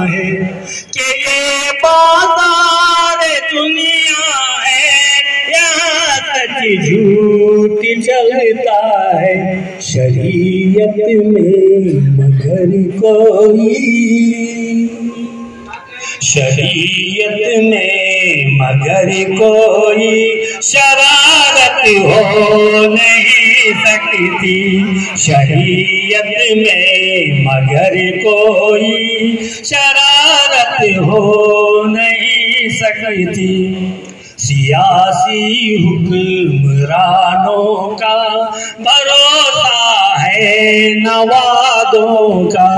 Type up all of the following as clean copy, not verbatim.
है कि ये बाजार दुनिया है, यहाँ सच झूठ चलता है। शरीयत में मगर कोई, शरीयत में मगर कोई शरारत हो नहीं सकती। शरीयत में मगर कोई शरारत हो नहीं सकती। सियासी हुक्मरानों का भरोसा है नवादों का।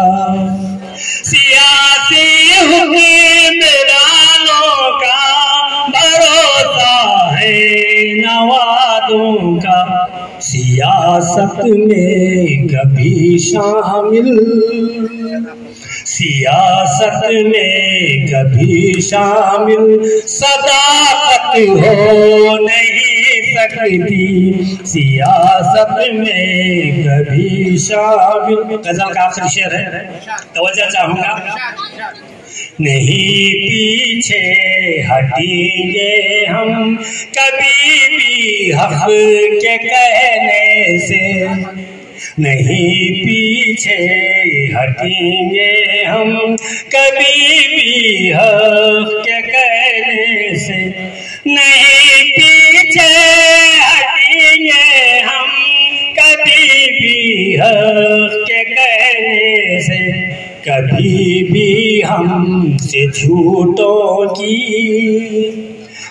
सियासी हुक्मरानों का भरोसा है नवादों का। सियासत में कभी शामिल, सियासत में कभी शामिल सदाकत हो नहीं सकती। सियासत में कभी शामिल। गजल का आखिरी शेर है, तवज्जो चाहूंगा। नहीं पीछे हटेंगे हम कभी भी हक के कहने से। नहीं पीछे हटेंगे हम कभी भी हक के कहने से। नहीं पीछे हटेंगे हम कभी भी हक के कहने से। कभी भी हमसे झूठों की,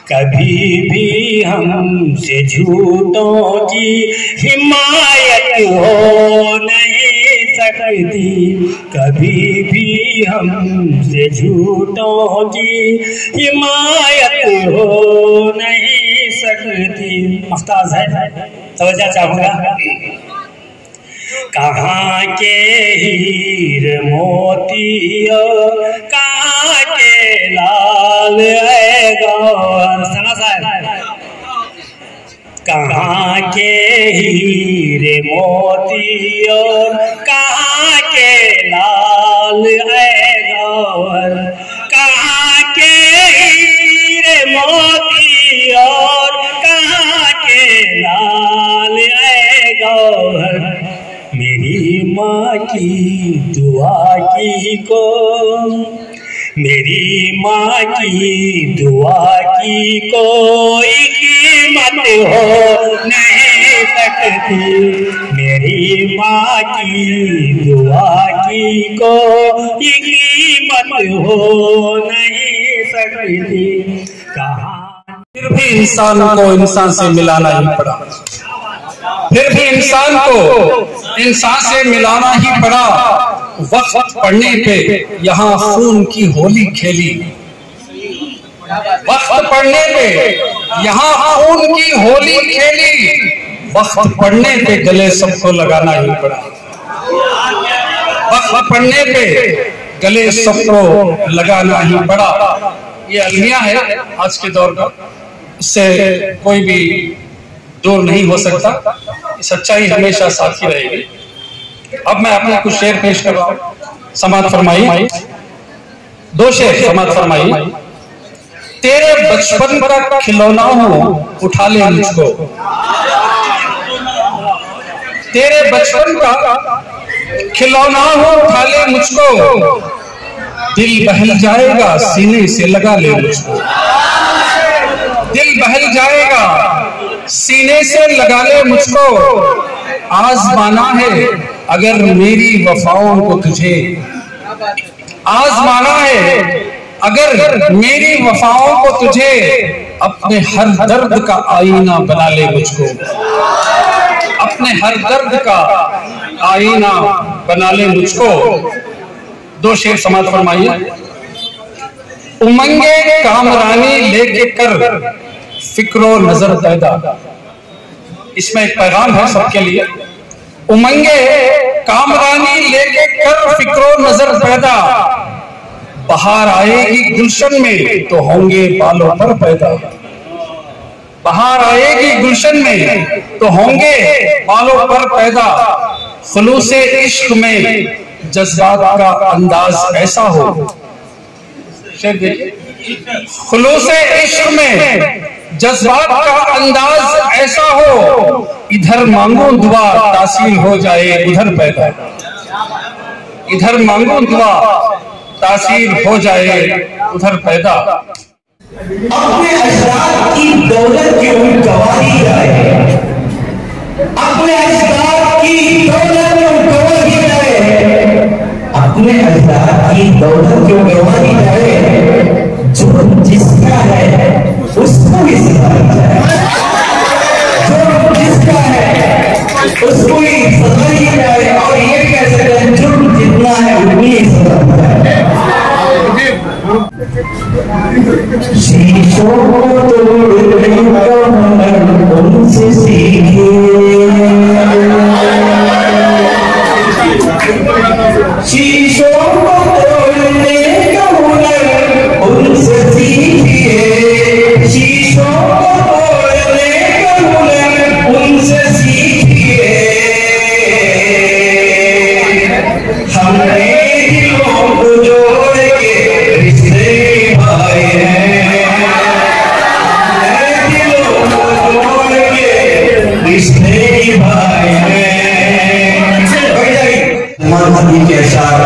कभी भी हमसे झूठों की हिमायत हो नहीं सकती। कभी भी हमसे झूठों की हिमायत हो नहीं सकती। मुख्ताज है, तवज्जो चाहूंगा। कहाँ के हीर मोतियो, कहाँ के लाल है गौर। सना साहब, कहाँ के हीरे मोतियो, कहाँ के लाल है गौर। कहाँ के हीरे मोतियो, कहाँ के लाल है गौर। मेरी माँ की दुआ की को, मेरी माँ की दुआ की कोई कीमत हो नहीं सकती। मेरी माँ की दुआ की कोई कीमत हो नहीं सकती। कहाँ फिर भी इंसान को इंसान से मिलाना ही पड़ा, फिर भी इंसान को इंसान से मिलाना ही पड़ा। वक्त पड़ने पे यहाँ खून की होली खेली, वक्त पड़ने पे यहाँ खून की होली खेली। वक्त पड़ने पे गले सबको लगाना ही पड़ा, वक्त पड़ने पे गले सबको लगाना ही पड़ा। ये अलमिया है आज के दौर का, इससे कोई भी दूर नहीं हो सकता। सच्चाई हमेशा साथी रहेगी। अब मैं अपने कुछ शेर पेश कर रहा हूँ, समात फरमाई। दो शेर समात फरमाई। तेरे बचपन का खिलौना हूँ उठा ले मुझको, तेरे बचपन का खिलौना हूँ उठा ले मुझको। दिल बहल जाएगा सीने से लगा ले मुझको, दिल बहल जाएगा सीने से लगा ले मुझको। आजमाना है अगर मेरी वफाओं को तुझे, आजमाना है अगर मेरी वफाओं को तुझे। अपने हर दर्द का आईना बना ले मुझको, अपने हर दर्द का आईना बना ले मुझको। दो शेर समाज फरमाइए। उमंगे कामरानी लेके कर फिक्रो नजर पैदा। इसमें एक पैगाम है सबके लिए। उमंगे कामरानी लेके कर फिक्रो नजर पैदा। बहार आएगी गुलशन में तो होंगे बालों पर पैदा, बहार आएगी गुलशन में तो होंगे बालों पर पैदा। खुलूसे इश्क में जज्बात का अंदाज ऐसा हो, शेर देखिए, खुलूसे इश्क में जज्बात का अंदाज ऐसा हो, इधर मांगो दुआ तासीर हो जाए उधर पैदा, इधर मांगो दुआ तासीर हो जाए उधर पैदा। अपने अजदाद की दौलत क्यों गंवाई जाए, अपने अजदाद की दौलत क्यों गंवाई जाए, अपने अजदाद की दौलत क्यों गंवाई जाए, जो जिसका है उसको ही सताई जाए, जो जिसका है उसको ही सताई जाए, और ये कह सकते हैं जो जितना है उतनी ही सताई जाए। शीशों को तोड़ने का हुनर उनसे सीखे, शीशों को तोड़ने का हुनर उनसे सीखिए, शीशों को तोड़ने का हुनर उनसे सीखिए, हमने दिलों को जोड़ के रिश्ते निभाए हैं, दिलों को जोड़ के रिश्ते निभाए हैं। नबी के अशार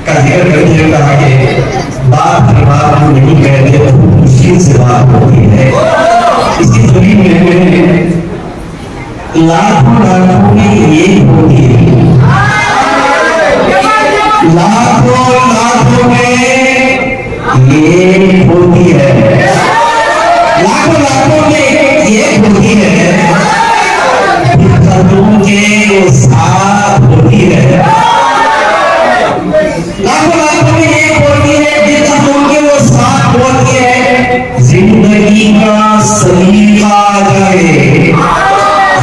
का जिक्र करते हुए कहा कि बात की बात हम नहीं कहते तो मुश्किल से बात होती है। इसी जमीन में लाखों लाखों में ये होती है, लाखों लाखों में ये होती है, लाखों लाखों में ये होती है, के साथ होती है, लाखों लाखों में ये होती है, जिस के वो साथ होती है, जिंदगी का सलीका जाए,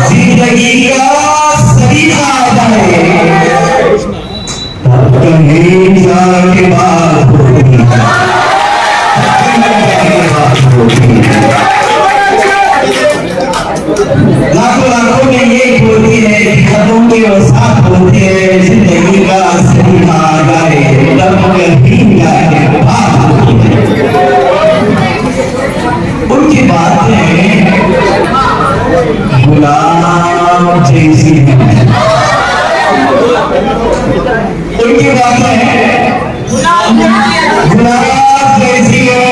जिंदगी का सलीका जाए, तब कहीं जाके बात होती है, लाखों लाखों में ये होती है, खतों के वो साथ होते हैं, जिंदगी का सलीका जाए, तब कहीं जाके बात होती है। उनकी बातें गुलाब जैसी हैं, उनकी बातें गुलाब जैसी हैं,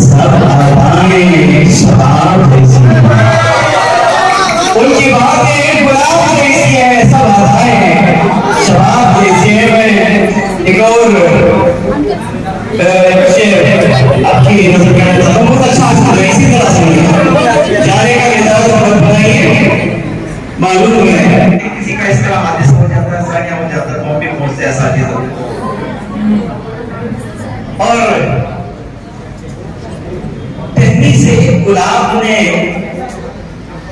सब आवाज़ें शराब जैसी हैं, उनकी बातें गुलाब जैसी है, सब आवाज़ें शराब जैसी है। मैं एक और आपकी नजर करना चाहता हूँ, बहुत अच्छा है, इसी तरह सुनिए, जाने का मिजाज बनाइए। मालूम है किसी का इस तरह हादिस हो जाता है, सानिया हो जाता है, मौके पहुंचते हैं साथी सब, और टहनी से गुलाब ने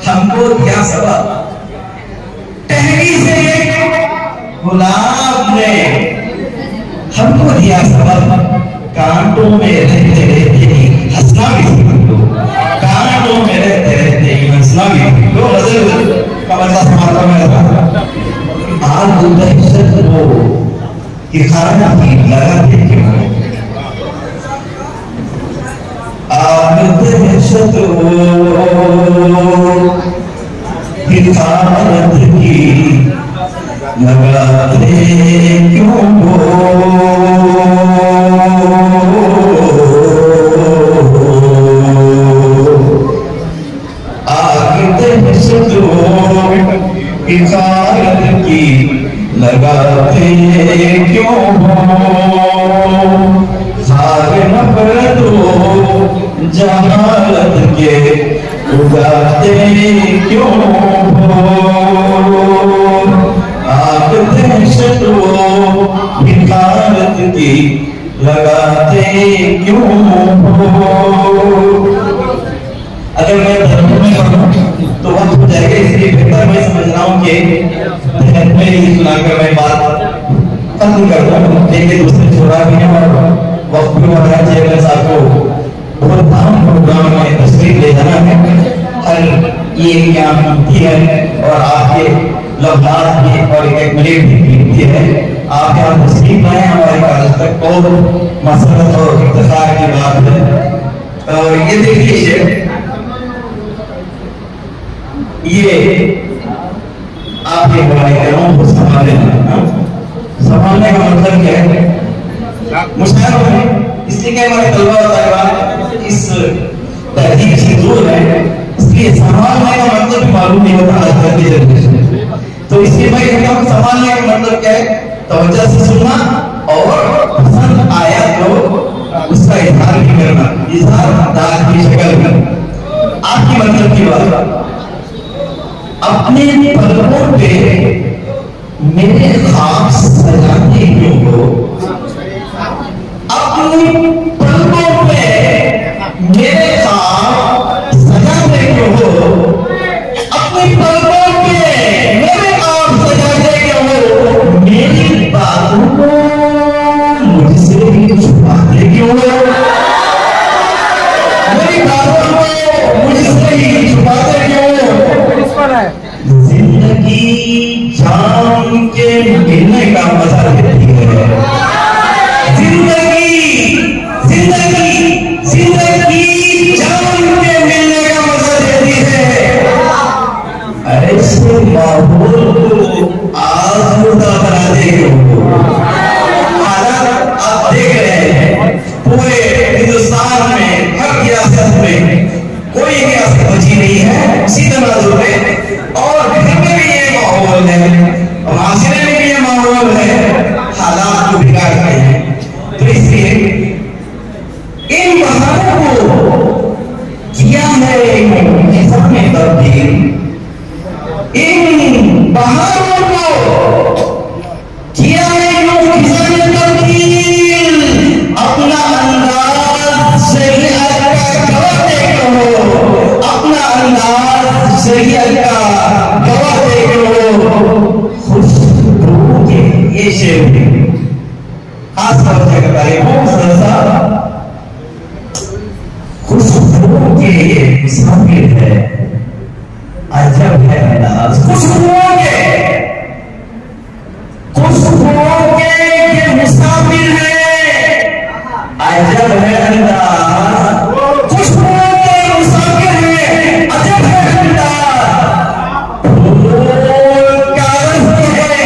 हमको दिया सबक, टहनी से गुलाब ने हमको दिया सबक, कांटों में रहते रहते ही हंसना भी सीख लो, कांटों में रहते रहते ही हंसना भी सीख लो। गजल का मजा समाता में रहा, आग दहशत वो कि खाना भी लगाते क्यों, आग दहशत वो हिफाजत की लगाते क्यों हो, आग दहशत वो हिफाजत की लगाते क्यों हो, खाक नफरत हो जहालत के उगाते क्यों हो, आग दहशत वो हिफाजत की लगाते क्यों हो। अगर मैं धर्म में पढ़ूं तो वक्त हो जाएगा, इसलिए बेहतर मैं समझ रहा हूँ कि धर्म में ही सुनाकर मैं बात खत्म कर दूं, लेकिन दूसरे छोड़ा भी है और वक्त भी हो रहा है। चेयरमैन साहब को बहुत अहम प्रोग्राम में तस्वीर ले जाना है, हर ये क्या होती है और आपके लफ्ज़ात की और एक मिनट की कीमती है। आप यहाँ तस्लीम आए हमारे कागज तक और मसरत और इफ्तिखार की बात है। और ये देखिए शेख, ये आपके बुराई को संभालने का मतलब क्या है? मुश्किल में इसलिए क्या हमारे तलबा और तालिबात इस तहजीब से दूर है, इसलिए संभालने का मतलब भी मालूम नहीं होता आजकल की जनरेशन। तो इसलिए भाई हम संभालने का मतलब क्या है? तवज्जो से सुनना और पसंद आया तो उसका इजहार भी करना, इजहार दाद की शक्ल में। आपकी मतलब की बात, अपने पलकों पे मेरे ख्वाब सजाते क्यों हो? अपने पलकों पे मेरे ख्वाब सजाते क्यों हो? अपने पलकों पे मेरे ख्वाब सजाते क्यों हो? मेरी बातों को मुझसे भी छुपाते क्यों हो? मेरी बातों को मुझसे ही छुपाते क्यों हो? जिंदगी जान के मिलने का मजा देती है। जिंदगी जान के मिलने का मजा देती है। ऐसे माहौल को आज़मूदा बना देगी। हालात आप देख रहे हैं पूरे हिंदुस्तान में, हर रियासत में कोई रियासत बची नहीं है इसी तनाजुर में। और घर में भी ये माहौल है, माशरे में भी ये माहौल है, हालात को बिगाड़ रहे हैं। तो इसलिए इन बहानों को किया है इंसान ने तब्दील, इन बहानों को किया है इंसान ने तब्दील। अपना अंदाज शरीयत का गवाह देखो, अपना अंदाज शरीयत का गवाह देखो। खुशबू के ये शेर खास तौर से खुशबू के ये मुसाफिर है, अजब है अंदाज खुशबुओं के ये मुसाफिर है, अजब है अंदाज खुशबुओं के मुसाफिर है, अजब है अंदाज। फूल का रस है,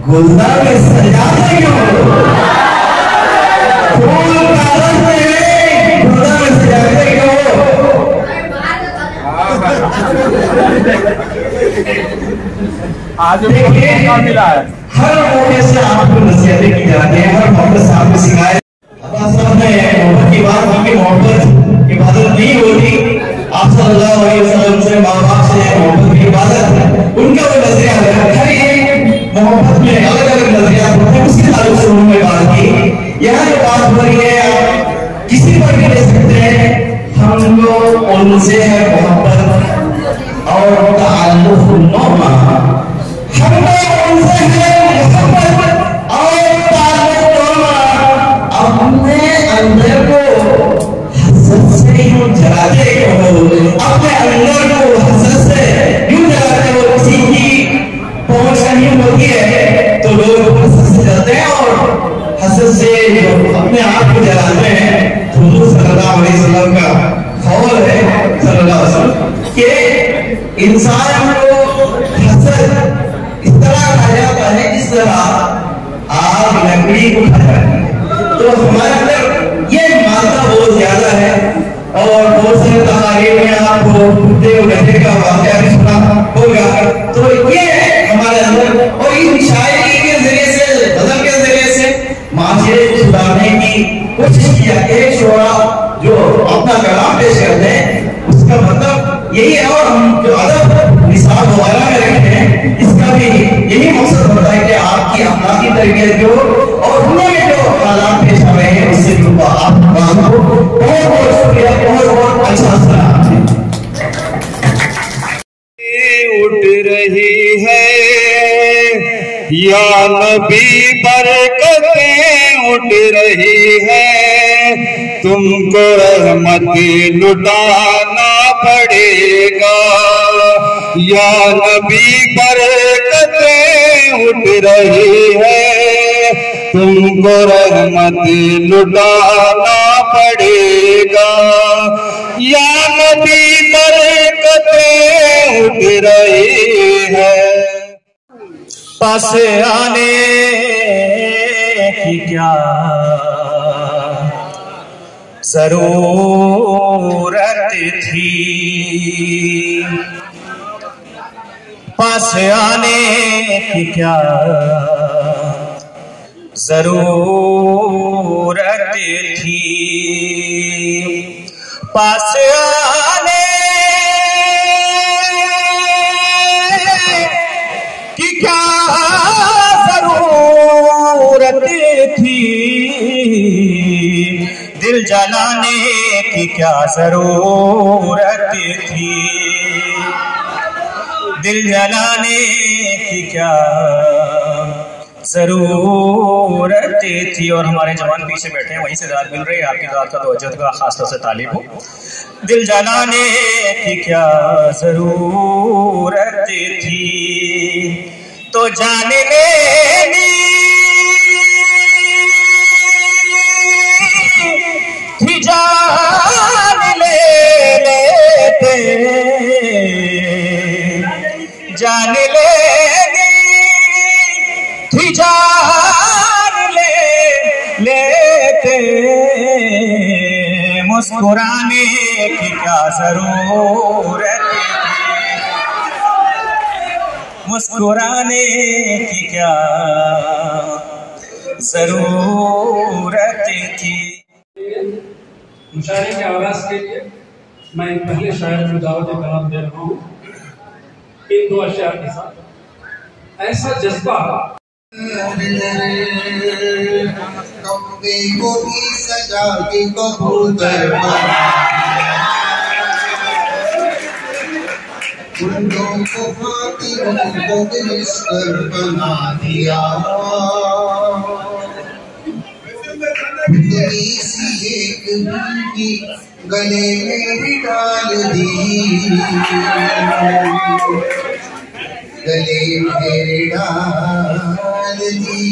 गुलदान में सजाते क्यों? फूल का रस है, गुलदान में सजाते क्यों? आज मिला है। हर मौके से आपको नसीहतें की जाती है, हर मौके से आपको सिखाया। मोहब्बत की बात होगी, मोहब्बत इबादत नहीं होती। आप सल्लल्लाहु अलैहि वसल्लम से, माँ बाप से मोहब्बत की इबादत, उनका वो नजरिया है। हर एक मोहब्बत में अलग अलग नजरिया होते हैं, उसके ताल्लुक से उन्होंने बात की। यहाँ जो बात हो रही है आप किसी पर भी ले सकते हैं, हमको उनसे है मोहब्बत और ताल्लुक नौमा, हमको उनसे है मोहब्बत और ताल्लुक नौमा। अपने अंदर को हसद से यूं जलाते हो, अपने अंदर को हसद से यूं जलाते हो। किसी की पहुंच नहीं होती है तो लोग हसद से जलते हैं, और हसद से अपने आप को जलाते हैं। हुजूर सल्लल्लाहु अलैहि वसल्लम का कौल है सल्लल्लाहु अलैहि वसल्लम कि इंसान को हसद इस तरह खा जाता है जिस तरह आग लकड़ी को खा जाती है। तो हमारे अंदर ये मात्रा बहुत ज्यादा है, और बहुत सारे तकारीर में आपको कुत्ते और गधे का वाकया भी सुना होगा। तो ये हमारे अंदर, और इस शायरी के जरिए से, गजल के जरिए से माशरे को सुधारने की कोशिश किया। एक शोरा जो अपना कलाम पेश करते हैं उसका मतलब यही है, और हम जो अदब निसाब वगैरह में रखते हैं इसका भी यही मकसद होता है कि आपकी अखलाकी तरबियत जो और दुनिया में जो हालात पेश आ रहे हैं उससे जुड़ा आप बहुत शुक्रिया, बहुत अच्छा सुना। उठ रही है या नबी बरकतें उठ रही है, तुमको रहमत लुटाना पड़ेगा या नबी बरकतें उठ रही है, तुमको रहमत लुटाना पड़ेगा। या नबी बरकतें उठ रही है। पास आने की क्या जरूरत थी, पास आने की क्या जरूरत थी, पास आने की क्या जरूरत थी, दिल जलाने की क्या जरूरत थी, दिल जलाने की क्या जरूरत थी। और हमारे जवान पीछे बैठे हैं, वहीं से दाद मिल रही है, आपकी दाद का तवज्जो का खास तौर से तालीब हो। दिल जलाने की क्या जरूरत थी, तो जान लेनी थी, जान ले लेते, जान लेनी थी, जान ले लेते, मुस्कुराने की क्या जरूरत, मुस्कुराने की क्या जरूरत थी। मुशायरे के आगाज के लिए मैं पहले शायर को दावत कलाम दे रहा हूँ इन दो अशआर के साथ। ऐसा जज्बा कब्बे को भी सजा के कबूतर उल्लू को हाथियों को बिस्तर बना दिया, उतनी सी एक बीवी गले में डाल दी, गले में डाल दी,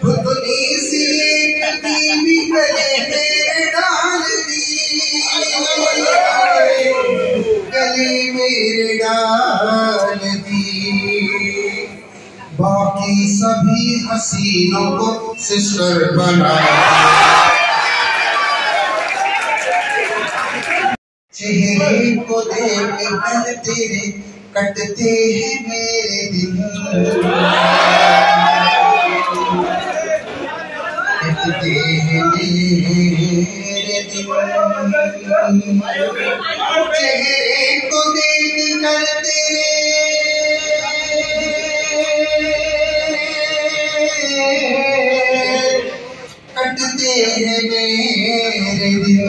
उतनी सी एक बीवी गले में डाल दी, गले में डाल दी। बाकी सभी हसीनों को सिस्टर बनाया, चेहरे को देख कर तेरे कटते हैं मेरे दिन, कटते हैं मेरे दिन, चेहरे को देख कर तेरे कटते हैं मेरे दिन,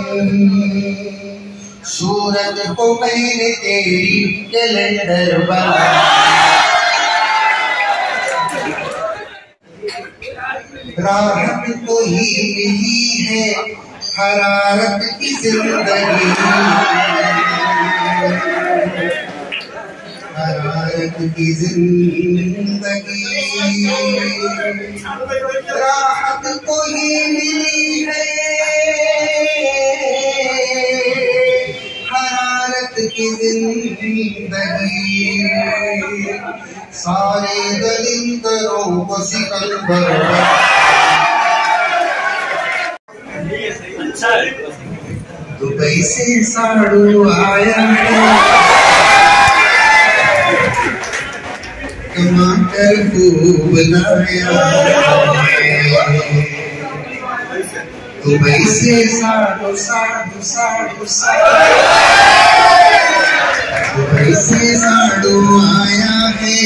सूरत को मैंने तेरी कैलेंडर बनाया, राहत को ही मिली है हरारत की जिंदगी, हरारत की जिंदगी, राहत को ही मिली है हरारत की जिंदगी, सारे दलिंदरों को सिकंदर दुबई से साड़ू आया है, कमाकर खूब लाया है, दुबई से साड़ू साड़ू साड़ू साड़ू, दुबई से साड़ू आया है,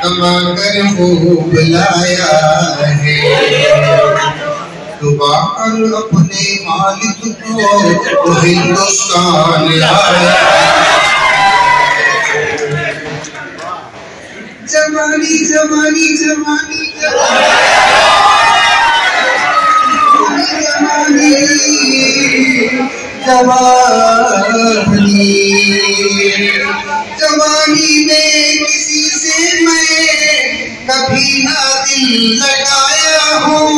कमाकर खूब लाया है, दुआ कर अपने मालिक को वो हिंदुस्तान लाया, जवानी जवानी जवानी जवानी जवानी जवानी में किसी से मैं कभी ना दिल लगाया हूँ,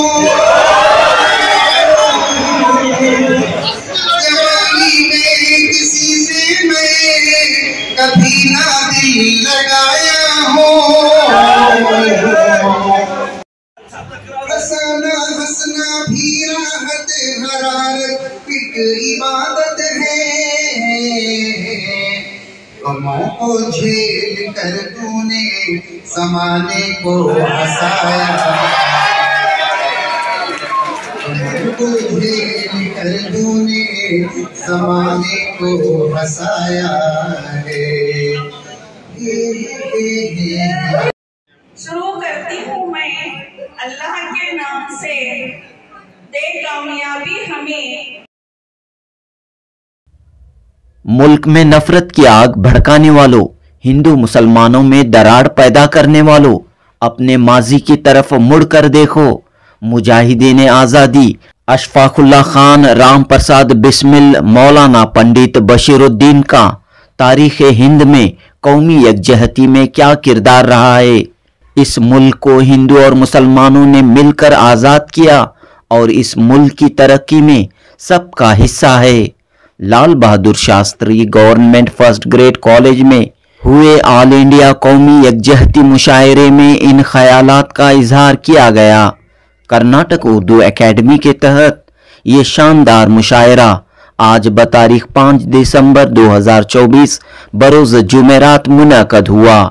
जवानी में किसी से मैं कभी ना दिल लगाया हूँ। हंसना हंसना भी राहत हरारत एक इबादत है, गमों को झेल कर तूने समाने को हंसाया, गमों को झेल कर तूने समाने को हंसाया है। शुरू करती हूँ मैं अल्लाह के नाम से, दे कामयाबी हमें। मुल्क में नफरत की आग भड़काने वालों, हिंदू मुसलमानों में दरार पैदा करने वालों, अपने माजी की तरफ मुड़कर देखो। मुजाहिदीन आज़ादी अशफाकुल्ला खान, राम प्रसाद बिस्मिल, मौलाना पंडित बशीरुद्दीन का तारीख़ हिंद में कौमी यकजहती में क्या किरदार रहा है। इस मुल्क को हिंदू और मुसलमानों ने मिलकर आज़ाद किया और इस मुल्क की तरक्की में सबका हिस्सा है। Lal Bahadur Shastri government first grade college में हुए ऑल इंडिया कौमी यकजहती मुशायरे में इन ख्यालात का इजहार किया गया। कर्नाटक उर्दू एकेडमी के तहत ये शानदार मुशायरा आज बतारीख 5 दिसंबर 2024 बरोज़ जुमेरात मुनक़द हुआ।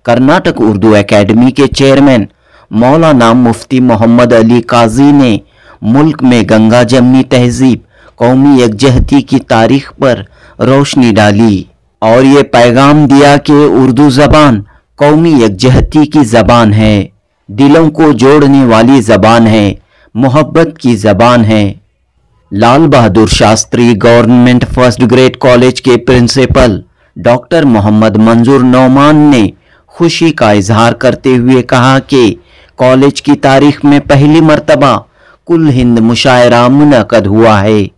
कर्नाटक उर्दू एकेडमी के चेयरमैन मौलाना मुफ्ती मोहम्मद अली काजी ने मुल्क में गंगा जमनी तहजीब कौमी यकजहती की तारीख पर रोशनी डाली और ये पैगाम दिया कि उर्दू ज़बान कौमी यकजहती की ज़बान है, दिलों को जोड़ने वाली ज़बान है, मोहब्बत की ज़बान है। Lal Bahadur Shastri government first grade college के प्रिंसिपल डॉक्टर मोहम्मद मंजूर नौमान ने खुशी का इजहार करते हुए कहा कि कॉलेज की तारीख में पहली मर्तबा कुल हिंद मुशायरा मुनक़द हुआ है।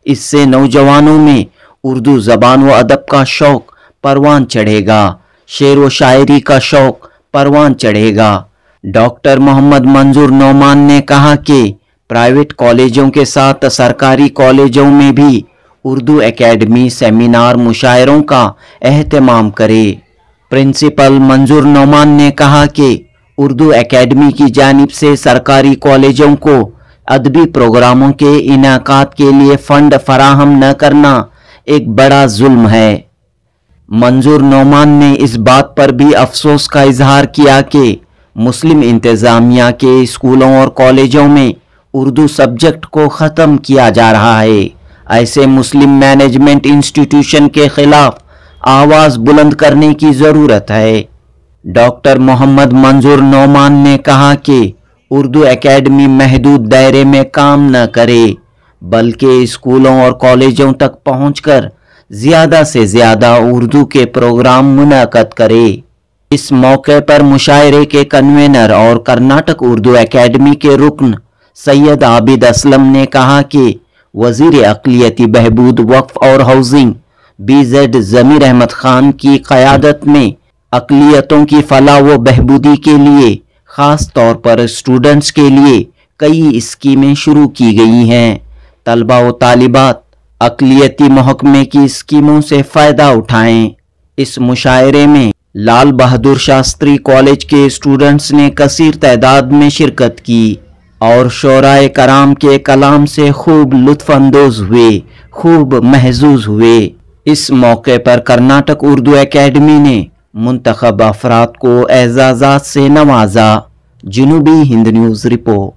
इससे नौजवानों में उर्दू ज़बान व अदब का शौक़ परवान चढ़ेगा, शेर व शायरी का शौक़ परवान चढ़ेगा। डॉक्टर मोहम्मद मंजूर नौमान ने कहा कि प्राइवेट कॉलेजों के साथ सरकारी कॉलेजों में भी उर्दू एकेडमी सेमिनार मुशायरों का एहतमाम करे। प्रिंसिपल मंजूर नौमान ने कहा कि उर्दू एकेडमी की जानिब से सरकारी कॉलेजों को अदबी प्रोग्रामों के इनाकात के लिए फंड फराहम न करना एक बड़ा जुल्म है। मंजूर नौमान ने इस बात पर भी अफसोस का इजहार किया कि मुस्लिम इंतज़ामिया के स्कूलों और कॉलेजों में उर्दू सब्जेक्ट को ख़त्म किया जा रहा है। ऐसे मुस्लिम मैनेजमेंट इंस्टीट्यूशन के खिलाफ आवाज़ बुलंद करने की ज़रूरत है। डॉक्टर मोहम्मद मंजूर नौमान ने कहा कि उर्दू एकेडमी महदूद दायरे में काम न करे, बल्कि स्कूलों और कॉलेजों तक पहुंचकर ज़्यादा से ज़्यादा उर्दू के प्रोग्राम मुनक़द करे। इस मौके पर मुशायरे के कन्वेनर और कर्नाटक उर्दू एकेडमी के रुकन सैयद आबिद असलम ने कहा कि वज़ीर अक़लियती बहबूद वक्फ और हाउसिंग BZ ज़मीर अहमद खान की क़यादत में अक़लियतों की फलाह व बहबूदी के लिए ख़ास तौर पर स्टूडेंट्स के लिए कई स्कीमें शुरू की गई हैं। तलबा व तालिबात अक़लियती महकमे की स्कीमों से फ़ायदा उठाएं। इस मुशायरे में लाल बहादुर शास्त्री कॉलेज के स्टूडेंट्स ने कसीर तादाद में शिरकत की और शोराए कराम के कलाम से खूब लुत्फ़अंदोज़ हुए, खूब महजूज हुए। इस मौके पर कर्नाटक उर्दू एकेडमी ने मुंतखब अफराद को एजाज़ात से नवाजा। जनूबी हिंद न्यूज़ रिपोर्ट।